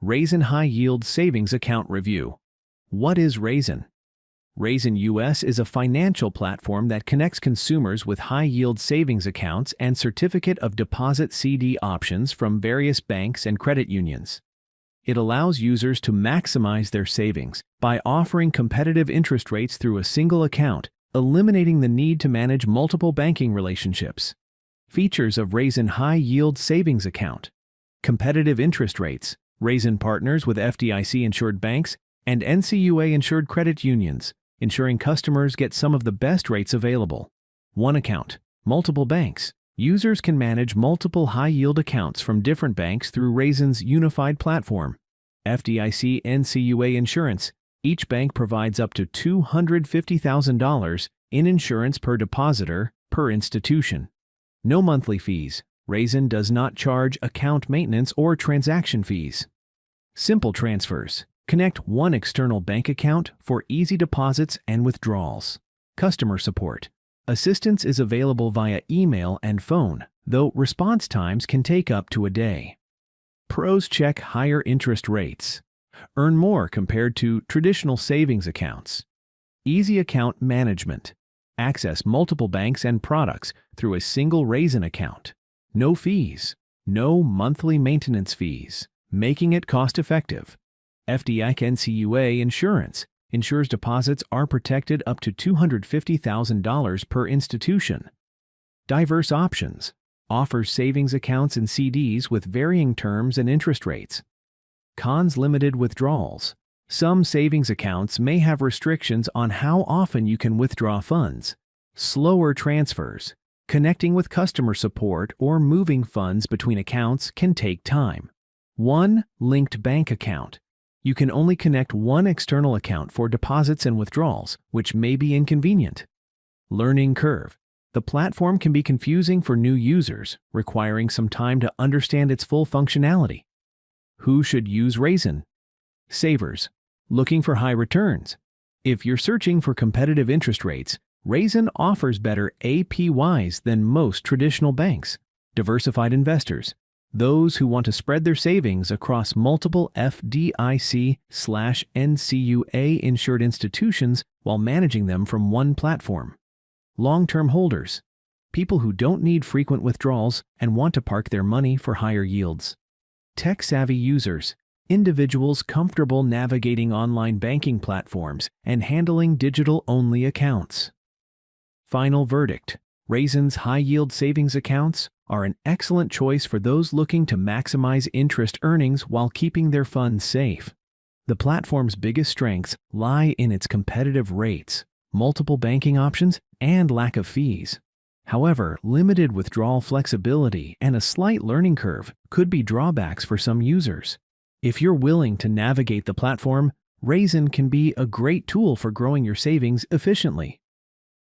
Raisin High Yield Savings Account Review. What is Raisin? Raisin US is a financial platform that connects consumers with high-yield savings accounts and certificate of deposit CD options from various banks and credit unions. It allows users to maximize their savings by offering competitive interest rates through a single account, eliminating the need to manage multiple banking relationships. Features of Raisin High Yield Savings Account. Competitive interest rates. Raisin partners with FDIC-insured banks and NCUA-insured credit unions, ensuring customers get some of the best rates available. One account, multiple banks. Users can manage multiple high-yield accounts from different banks through Raisin's unified platform. FDIC NCUA insurance. Each bank provides up to $250,000 in insurance per depositor, per institution. No monthly fees. Raisin does not charge account maintenance or transaction fees. Simple transfers. Connect one external bank account for easy deposits and withdrawals. Customer support. Assistance is available via email and phone, though response times can take up to a day. Pros: check higher interest rates. Earn more compared to traditional savings accounts. Easy account management. Access multiple banks and products through a single Raisin account. No fees. No monthly maintenance fees, making it cost-effective. FDIC NCUA insurance ensures deposits are protected up to $250,000 per institution. Diverse options. Offers savings accounts and CDs with varying terms and interest rates. Cons: limited withdrawals. Some savings accounts may have restrictions on how often you can withdraw funds. Slower transfers. Connecting with customer support or moving funds between accounts can take time. One linked bank account. You can only connect one external account for deposits and withdrawals, which may be inconvenient. Learning curve. The platform can be confusing for new users, requiring some time to understand its full functionality. Who should use Raisin? Savers. Looking for high returns. If you're searching for competitive interest rates, Raisin offers better APYs than most traditional banks. Diversified investors. Those who want to spread their savings across multiple FDIC/NCUA insured institutions while managing them from one platform. Long-term holders. People who don't need frequent withdrawals and want to park their money for higher yields. Tech-savvy users. Individuals comfortable navigating online banking platforms and handling digital-only accounts. Final verdict. Raisin's high-yield savings accounts are an excellent choice for those looking to maximize interest earnings while keeping their funds safe. The platform's biggest strengths lie in its competitive rates, multiple banking options, and lack of fees. However, limited withdrawal flexibility and a slight learning curve could be drawbacks for some users. If you're willing to navigate the platform, Raisin can be a great tool for growing your savings efficiently.